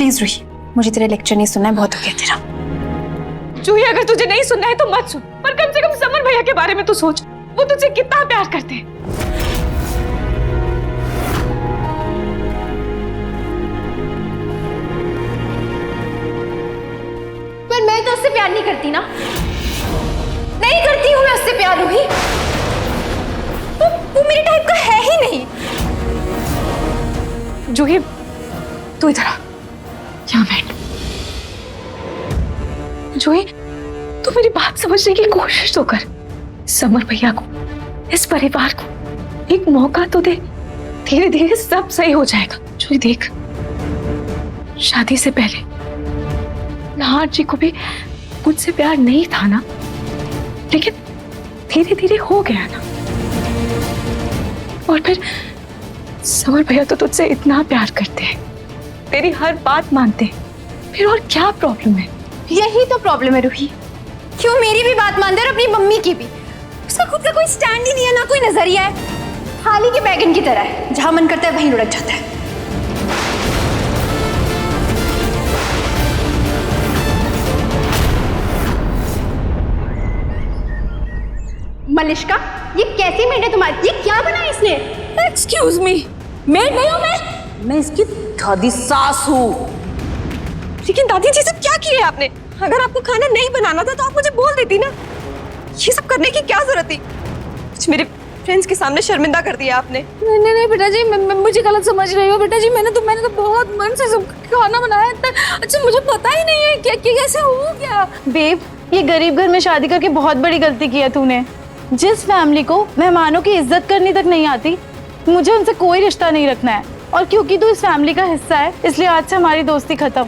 Please Ruhi, मुझे तेरा lecture नहीं सुनना है, बहुत हो गया तेरा। जूही, अगर तुझे नहीं सुनना है तो मत सुन, पर कम से कम समर भैया के बारे में तो सोच, वो तुझसे कितना प्यार करते हैं। पर मैं तो उससे प्यार नहीं करती ना, नहीं करती हूँ मैं उससे प्यार रूही। वो मेरे टाइप का है ही नहीं। जूही, तू इधर आ, यहाँ बैठ। जूही, तू मेरी बात समझने की कोशिश तो कर। समर भैया को, इस परिवार को एक मौका तो दे, धीरे धीरे सब सही हो जाएगा। जूही देख, शादी से पहले नाहर जी को भी मुझसे प्यार नहीं था ना, लेकिन धीरे धीरे हो गया ना। और फिर समर भैया तो तुझसे इतना प्यार करते हैं, तेरी हर बात मानते हैं, फिर और क्या प्रॉब्लम है? यही तो प्रॉब्लम है रूही, क्यों मेरी भी बात मानते हैं और अपनी मम्मी की भी। उसका खुद का कोई स्टैंड ही नहीं है, ना कोई नजरिया है, थाली के बैगन की तरह है, जहां मन करता है वहीं लुढ़क जाता है। मलिष्का, ये कैसी मेड है तुम्हारी? ये क्या बनाया इसने? एक्सक्यूज मी, मेड नहीं हूं मैं इसकी दादी सास हूँ। लेकिन दादी जी, सब क्या किया आपने? अगर आपको खाना नहीं बनाना था तो आप मुझे बोल देती ना, ये सब करने की क्या जरूरत थी? मेरे फ्रेंड्स के सामने शर्मिंदा कर दिया आपने। नहीं नहीं बेटा जी, मुझे गलत समझ रही हो बेटा जी। मैंने तो बहुत मन से सब खाना बनाया था। अच्छा, मुझे पता ही नहीं है क्या कैसे हो गया। बेब, ये गरीब घर में शादी करके बहुत बड़ी गलती की है तूने। जिस फैमिली को मेहमानों की इज्जत करनी तक नहीं आती, मुझे उनसे कोई रिश्ता नहीं रखना है। और क्योंकि तू इस फैमिली का हिस्सा है, इसलिए आज से हमारी दोस्ती खत्म।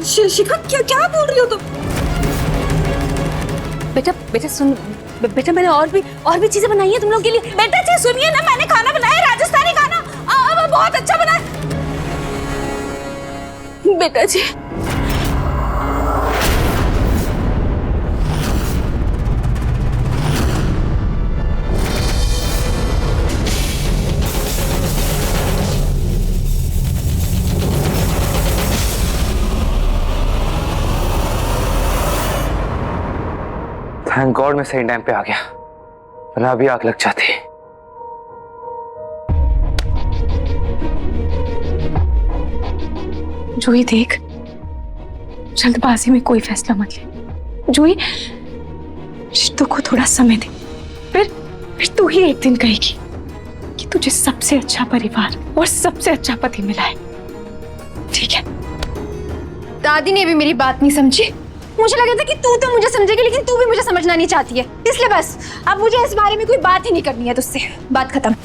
शिखा, क्या बोल रही हो तुम? बेटा सुन बेटा, मैंने और भी चीजें बनाई है तुम लोग के लिए। बेटा जी सुनिए ना, मैंने खाना बनाया है, राजस्थानी खाना, बहुत अच्छा बना है। बेटा जी, थैंक गॉड मैं सही टाइम पे आ गया, वरना अभी आग लग जाती। जूही देख, जल्दबाजी में कोई फैसला मत ले। जूही, रिश्तों को थोड़ा समय दे, फिर तू ही एक दिन कहेगी कि तुझे सबसे अच्छा परिवार और सबसे अच्छा पति मिला है, ठीक है? दादी ने भी मेरी बात नहीं समझी। मुझे लगा था कि तू तो मुझे समझेगी, लेकिन तू भी मुझे समझना नहीं चाहती है, इसलिए बस अब मुझे इस बारे में कोई बात ही नहीं करनी है तुझसे। बात खत्म।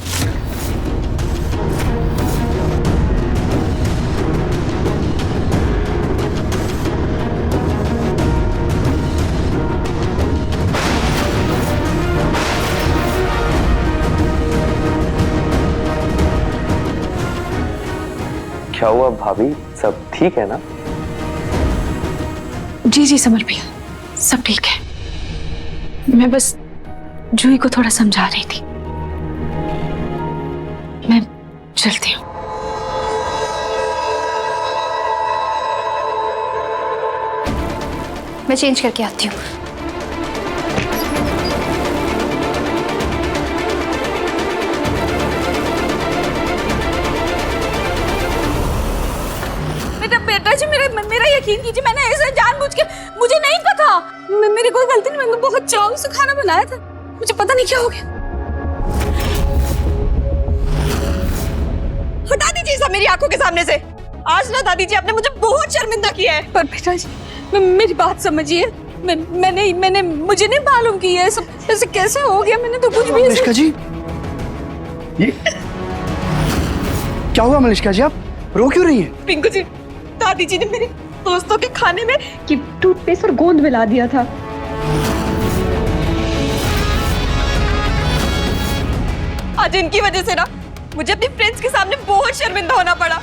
क्या हुआ भाभी, सब ठीक है ना? जी समर भैया, सब ठीक है। मैं बस जूही को थोड़ा समझा रही थी। मैं चलती हूँ। मैं चेंज करके आती हूँ। बेटा जी, मेरा यकीन कीजिए, मैंने ऐसा जानबूझ के, मुझे नहीं पता, मेरी कोई गलती नहीं। मैंने बहुत चाव से खाना बनाया था, मुझे पता नहीं क्या हो गया। हटा दीजिए सब मेरी आंखों के सामने से। आज ना दादी जी, आपने मुझे बहुत शर्मिंदा किया है। पर बेटा जी, मेरी बात समझिए, मैंने मुझे नहीं मालूम कि ये सब ऐसे कैसे हो गया। मैंने तो कुछ भी। मलिष्का जी, ये क्या हुआ? मलिष्का जी, आप रो क्यों रही हैं? पिंकू जी, दादी जी ने मेरे दोस्तों के खाने में टूथपेस्ट और गोंद मिला दिया था। आज इनकी वजह से ना मुझे अपने फ्रेंड्स के सामने बहुत शर्मिंदा होना पड़ा।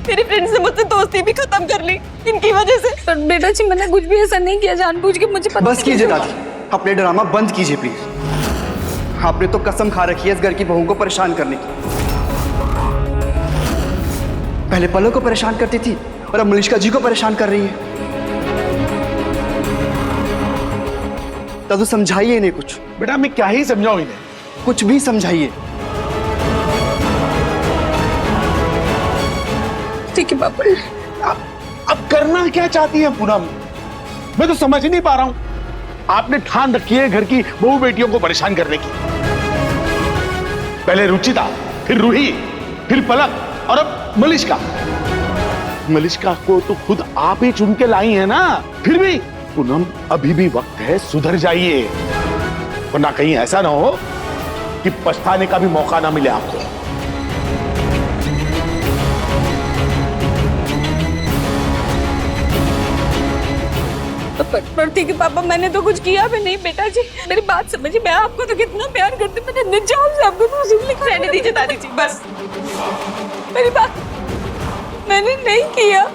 मेरे फ्रेंड्स ने मुझसे दोस्ती भी खत्म कर ली इनकी वजह से। पर बेटा जी, मैंने कुछ भी ऐसा नहीं किया जानबूझ के, मुझे पता। बस कीजिए दादी, अपने ड्रामा बंद कीजिए प्लीज। आपने तो कसम खा रखी है इस घर की बहू को परेशान करने की। पहले पलो को परेशान करती थी, और अब मलिष्का जी को परेशान कर रही है। दादू समझाइए इन्हें कुछ। बेटा मैं क्या ही समझाऊं इन्हें? कुछ भी समझाइए। ठीक है पापा। अब करना क्या चाहती है पूनम? मैं तो समझ ही नहीं पा रहा हूं। आपने ठान रखी है घर की बहू बेटियों को परेशान करने की। पहले रुचिता, फिर रूही, फिर पलक और अब मलिष्का। मलिष्का को तो खुद आप ही चुन के लाई है ना। फिर भी पूनम अभी भी वक्त है, सुधर जाइए, वरना कहीं ऐसा ना हो कि पछताने का भी मौका ना मिले आपको। पर ठीक है पापा, मैंने तो कुछ किया भी नहीं। बेटा जी मेरी बात समझिए, मैं आपको तो कितना प्यार करती हूँ। मैंने निजाम से आपको रहने दीजिए दादी जी, बस मेरी बात मैंने नहीं किया।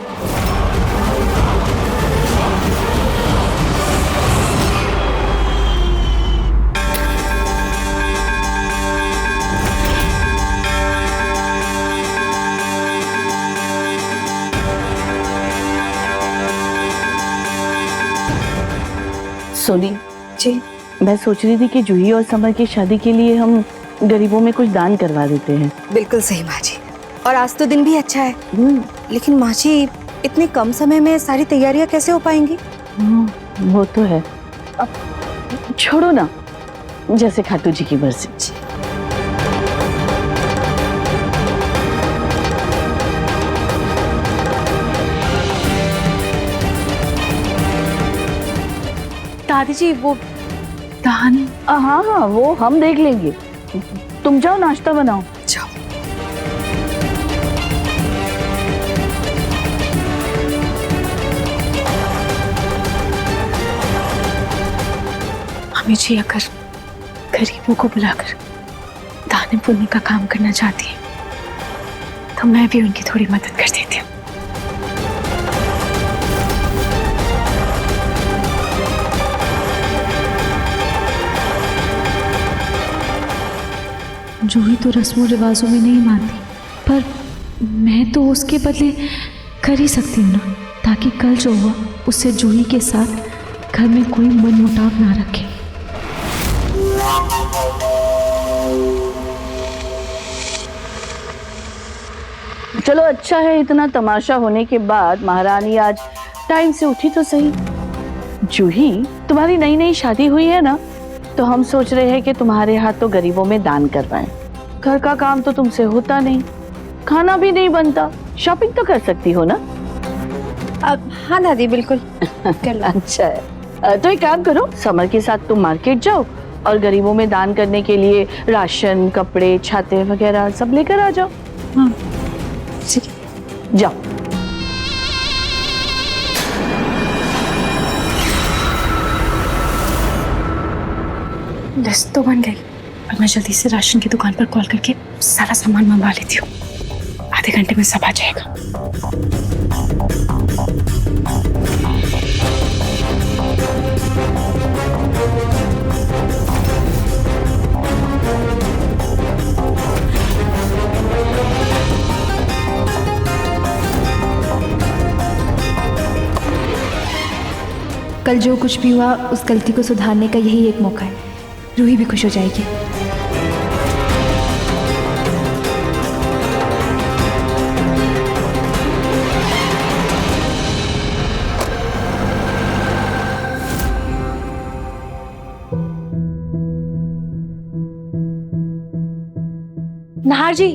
सोनी जी मैं सोच रही थी कि जूही और समर की शादी के लिए हम गरीबों में कुछ दान करवा देते हैं। बिल्कुल सही माँ जी। और आज तो दिन भी अच्छा है। लेकिन माँ जी इतने कम समय में सारी तैयारियां कैसे हो पाएंगी? वो तो है। अब छोड़ो ना, जैसे खाटू जी की मर्जी। दादी जी वो दान। हाँ हाँ वो हम देख लेंगे। तुम जाओ नाश्ता बनाओ। जाओ। मम्मी जी अगर गरीबों को बुलाकर दान पुण्य का काम करना चाहती है तो मैं भी उनकी थोड़ी मदद कर देती हूँ। जूही तो रस्मों रिवाजों में नहीं मानती, पर मैं तो उसके बदले कर ही सकती हूँ ना, ताकि कल जो हुआ उससे जूही के साथ घर में कोई मनमुटाव ना रखे। चलो अच्छा है, इतना तमाशा होने के बाद महारानी आज टाइम से उठी तो सही। जूही तुम्हारी नई नई शादी हुई है ना, तो हम सोच रहे हैं कि तुम्हारे हाथ तो गरीबों में दान करवाएं। घर का काम तो तुमसे होता नहीं, खाना भी नहीं बनता, शॉपिंग तो कर सकती हो ना? हाँ दादी बिल्कुल कर लो। अच्छा है, तो एक काम करो, समर के साथ तुम मार्केट जाओ और गरीबों में दान करने के लिए राशन, कपड़े, छाते वगैरह सब लेकर आ जाओ। हाँ ठीक है, जाओ। लिस्ट तो बन गई, अब मैं जल्दी से राशन की दुकान पर कॉल करके सारा सामान मंगवा लेती हूँ। आधे घंटे में सब आ जाएगा। कल जो कुछ भी हुआ उस गलती को सुधारने का यही एक मौका है। रूही भी खुश हो जाएगी। नाहर जी,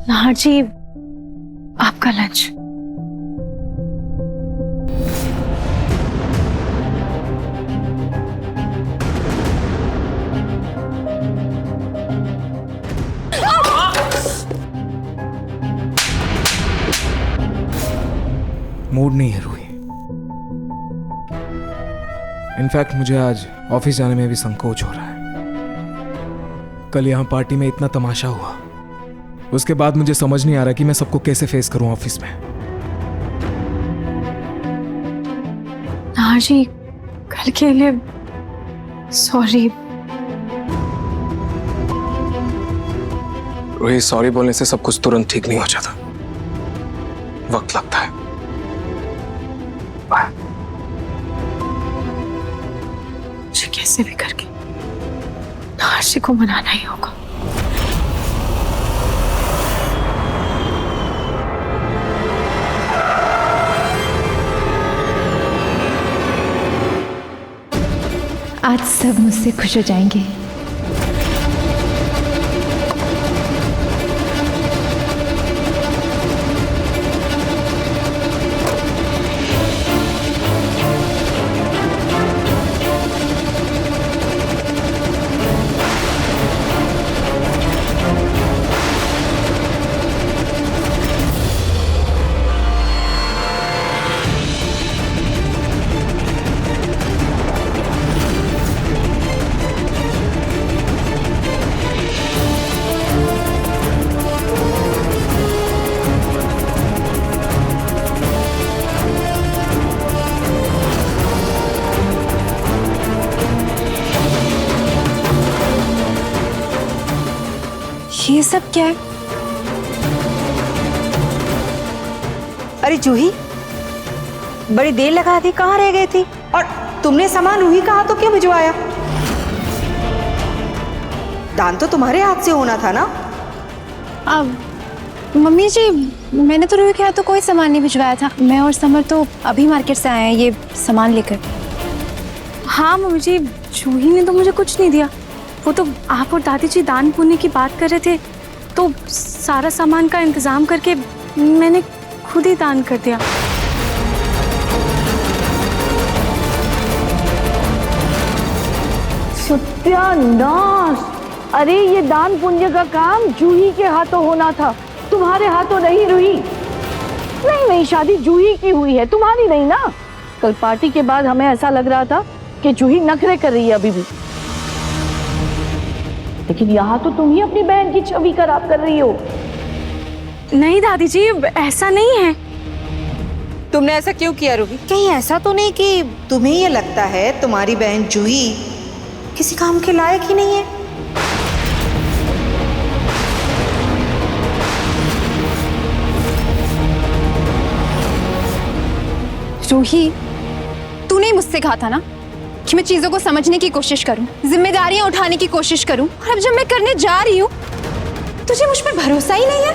नाहर जी आपका लंच। मूड नहीं है रूही। इनफैक्ट मुझे आज ऑफिस जाने में भी संकोच हो रहा है। कल यहाँ पार्टी में इतना तमाशा हुआ, उसके बाद मुझे समझ नहीं आ रहा कि मैं सबको कैसे फेस करूं ऑफिस में। नाहर जी कल के लिए सॉरी। रूही, सॉरी बोलने से सब कुछ तुरंत ठीक नहीं हो जाता, वक्त लगता है। बाय। मुझे कैसे भी करके आशी को मनाना ही होगा। आज सब मुझसे खुश हो जाएंगे। ये सब क्या है? अरे जूही, बड़ी देर लगा दी, कहाँ रह गई थी? और तुमने सामान रूही का हाथ तो क्यों भिजवाया? दान तो तुम्हारे हाथ से होना था ना? अब मम्मी जी, मैंने तो रूही के हाथ तो कोई सामान नहीं भिजवाया था। मैं और समर तो अभी मार्केट से आए हैं ये सामान लेकर। हाँ मम्मी जी, जूही ने तो मुझे कुछ नहीं दिया। वो तो आप और दादी जी दान पुण्य की बात कर रहे थे, तो सारा सामान का इंतजाम करके मैंने खुद ही दान कर दिया। सत्यानाश! अरे ये दान पुण्य का काम जूही के हाथों होना था, तुम्हारे हाथों नहीं रूही। नहीं, शादी जूही की हुई है, तुम्हारी नहीं ना। कल पार्टी के बाद हमें ऐसा लग रहा था कि जूही नखरे कर रही है अभी भी, लेकिन यहाँ तो तुम ही अपनी बहन की छवि खराब कर रही हो। नहीं दादी जी, ऐसा नहीं है। तुमने ऐसा क्यों किया रूही? कहीं ऐसा तो नहीं कि तुम्हें ये लगता है तुम्हारी बहन जूही किसी काम के लायक ही नहीं है? रूही, तूने ही मुझसे कहा था ना कि मैं चीजों को समझने की कोशिश करूं, जिम्मेदारियां उठाने की कोशिश करूं, और अब जब मैं करने जा रही हूं तुझे मुझ पर भरोसा ही नहीं है।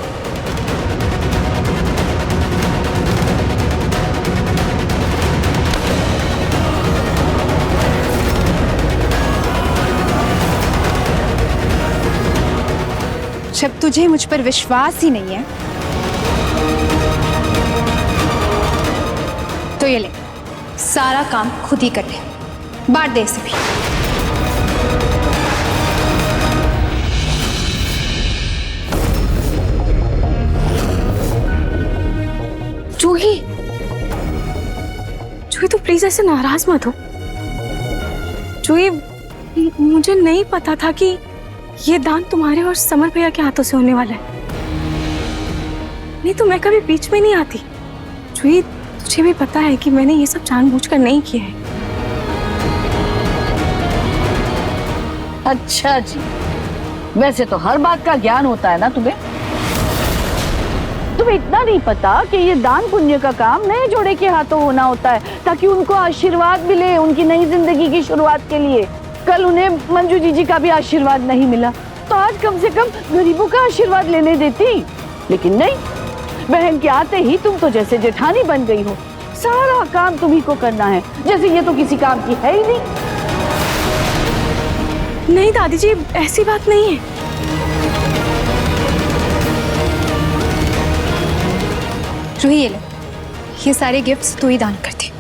जब तुझे मुझ पर विश्वास ही नहीं है तो ये ले, सारा काम खुद ही कर ले, बांट दे इसे भी। जूही, तो प्लीज ऐसे नाराज मत हो। जूही, मुझे नहीं पता था कि ये दान तुम्हारे और समर भैया के हाथों से होने वाला है। नहीं तो मैं कभी बीच में नहीं आती। जूही, तुझे भी पता है कि मैंने ये सब जानबूझकर नहीं किया है। अच्छा जी, वैसे तो हर बात का ज्ञान होता है ना तुम्हें। तुम्हें इतना नहीं पता कि ये दान पुण्य का काम नए जोड़े के हाथों होना होता है, ताकि उनको आशीर्वाद मिले उनकी नई जिंदगी की शुरुआत के लिए। कल उन्हें मंजू जीजी का भी आशीर्वाद नहीं मिला, तो आज कम से कम गरीबों का आशीर्वाद लेने देती। लेकिन नहीं, बहन के आते ही तुम तो जैसे जेठानी बन गई हो, सारा काम तुम्ही को करना है, जैसे ये तो किसी काम की है ही नहीं। नहीं दादी जी, ऐसी बात नहीं है। रूही, ये ले, ये सारे गिफ्ट्स तू ही दान कर दे।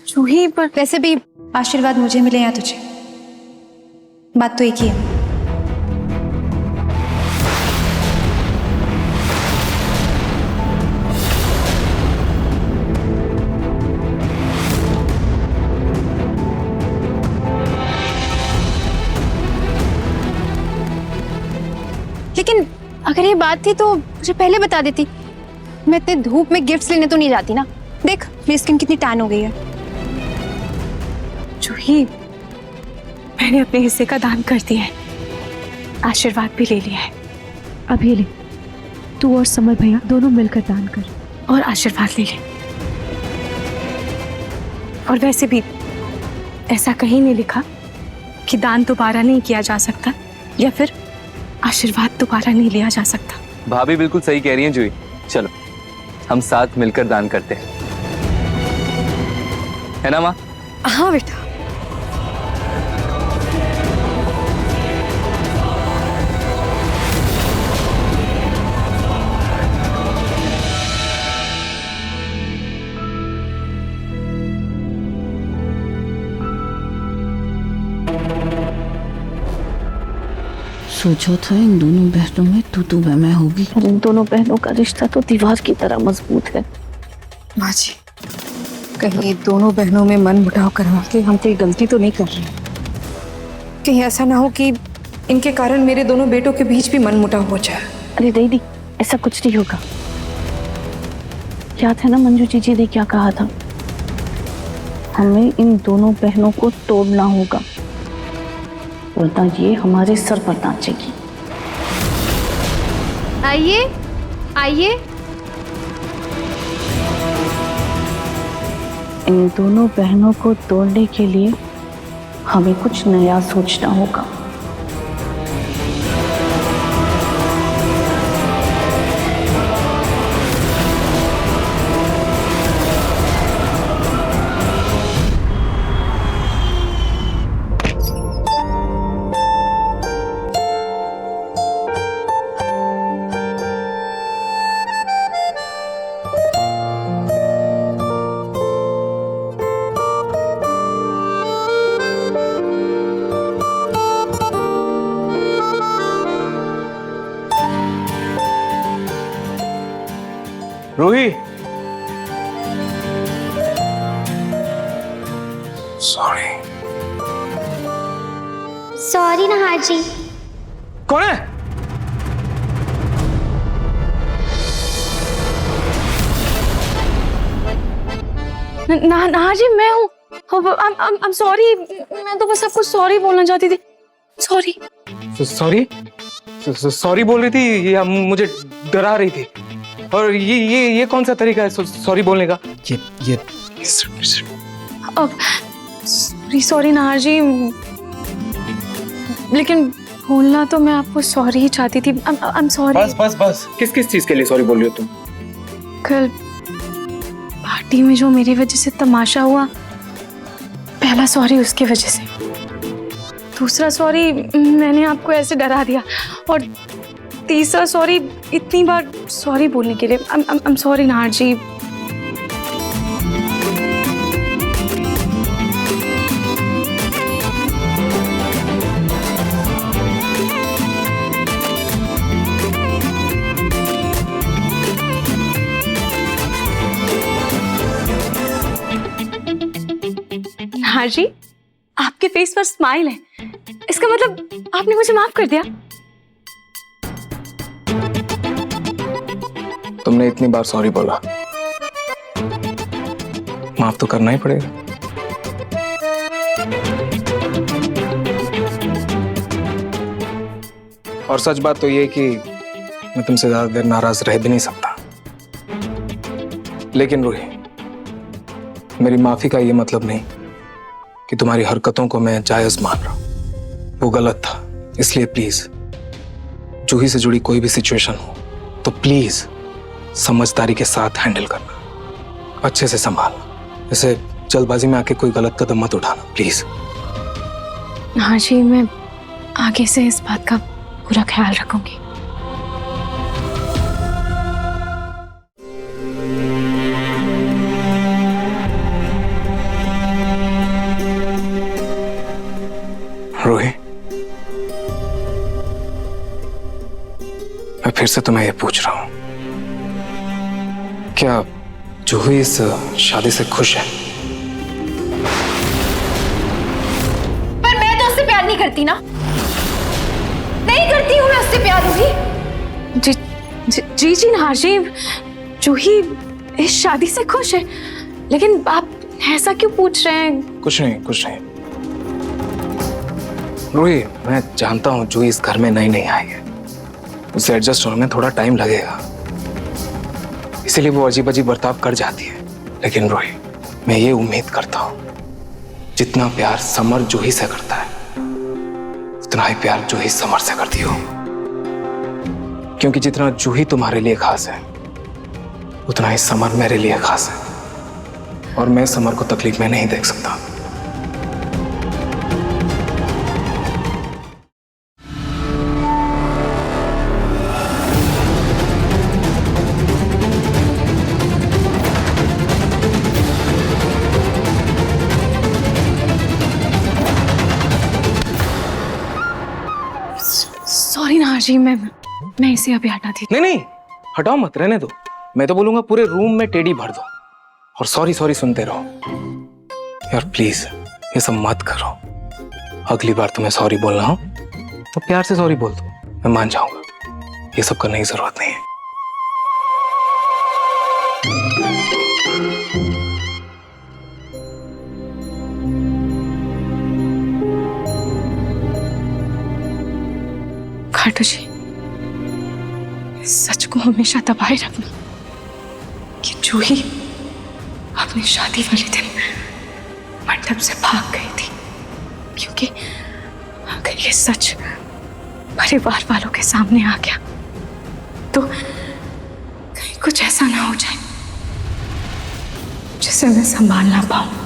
जूही, पर वैसे भी आशीर्वाद मुझे मिले या तुझे, बात तो एक ही है। लेकिन अगर ये बात थी तो मुझे पहले बता देती। मैं इतने धूप में गिफ्ट्स लेने तो नहीं जाती ना। देख मेरी स्किन कितनी टैन हो गई है। जूही, मैंने अपने हिस्से का दान कर दिया है, आशीर्वाद भी ले लिया है। अब ये ले, तू और समर भैया दोनों मिलकर दान कर और आशीर्वाद ले ले। और वैसे भी ऐसा कहीं नहीं लिखा कि दान दोबारा नहीं किया जा सकता या फिर आशीर्वाद दोबारा नहीं लिया जा सकता। भाभी बिल्कुल सही कह रही हैं जूही। चलो हम साथ मिलकर दान करते हैं, है ना माँ? हाँ बेटा। सोचा था इन दोनों बहनों में तू मैं होगी, और इन दोनों बहनों का रिश्ता तो दीवार की तरह मजबूत है। माँ जी, कहीं दोनों बहनों में मन मुटाव करवा के हम कोई गलती तो नहीं कर रहे? कहीं ऐसा ना हो कि इनके कारण मेरे दोनों बेटों के बीच भी मन मुटाव हो जाए। अरे दीदी, ऐसा कुछ नहीं होगा। याद है ना मंजू जीजी ने क्या कहा था? हमें इन दोनों बहनों को तोड़ना होगा, वरना ये हमारे सर पर नाचेगी। आइए आइए। इन दोनों बहनों को तोड़ने के लिए हमें कुछ नया सोचना होगा। रूही, सॉरी। सॉरी नहार जी। कौन है? नहार जी, मैं हूँ। I'm sorry, मैं तो बस आपको सॉरी बोलना चाहती थी। सॉरी। सॉरी? सॉरी बोल रही थी या मुझे डरा रही थी? और ये कौन सा तरीका है सॉरी बोलने का? ये अब सॉरी नहार जी, लेकिन बोलना तो मैं आपको सॉरी ही चाहती थी। I'm sorry। बस किस चीज के लिए सॉरी बोल रही हो तुम? कल पार्टी में जो मेरी वजह से तमाशा हुआ, पहला सॉरी उसकी वजह से, दूसरा सॉरी मैंने आपको ऐसे डरा दिया, और तीसरा सॉरी इतनी बार सॉरी बोलने के लिए। I'm sorry नहार जी। नहार जी, आपके फेस पर स्माइल है, इसका मतलब आपने मुझे माफ कर दिया। तुमने इतनी बार सॉरी बोला, माफ तो करना ही पड़ेगा। और सच बात तो ये कि मैं तुमसे ज्यादा देर नाराज रह भी नहीं सकता। लेकिन रूही, मेरी माफी का ये मतलब नहीं कि तुम्हारी हरकतों को मैं जायज मान रहा हूं। वो गलत था, इसलिए प्लीज जूही से जुड़ी कोई भी सिचुएशन हो तो प्लीज समझदारी के साथ हैंडल करना, अच्छे से संभालना। जैसे जल्दबाजी में आके कोई गलत कदम मत उठाना, प्लीज। हाँ जी, मैं आगे से इस बात का पूरा ख्याल रखूंगी। रूही, मैं फिर से तुम्हें ये पूछ रहा हूं, क्या जूही इस शादी से खुश है? पर मैं तो उससे प्यार नहीं करती ना, नहीं करती हूँ मैं उससे प्यार। रूही जी नहार जी, जूही इस शादी से खुश है, लेकिन आप ऐसा क्यों पूछ रहे हैं? कुछ नहीं। रूही, मैं जानता हूँ जूही इस घर में नई नहीं आई है, उसे एडजस्ट होने में थोड़ा टाइम लगेगा, इसीलिए वो अजीब अजीब बर्ताव कर जाती है। लेकिन रूही, मैं ये उम्मीद करता हूँ जितना प्यार समर जूही से करता है उतना ही प्यार जूही समर से करती हो, क्योंकि जितना जूही तुम्हारे लिए खास है उतना ही समर मेरे लिए खास है, और मैं समर को तकलीफ में नहीं देख सकता। सॉरी ना हाजी, मैं इसे अभी हटाती थी। नहीं नहीं, हटाओ मत, रहने दो। मैं तो बोलूंगा पूरे रूम में टेडी भर दो और सॉरी सॉरी सुनते रहो। यार प्लीज ये सब मत करो, अगली बार तुम्हें सॉरी बोलना हो तो प्यार से सॉरी बोल दो, मैं मान जाऊंगा। ये सब करने की जरूरत नहीं है। खाटू जी, सच को हमेशा दबाए रखना कि जूही अपनी शादी वाले दिन मंडप से भाग गई थी, क्योंकि अगर ये सच परिवार वालों के सामने आ गया तो कहीं कुछ ऐसा ना हो जाए जिसे मैं संभाल ना पाऊं।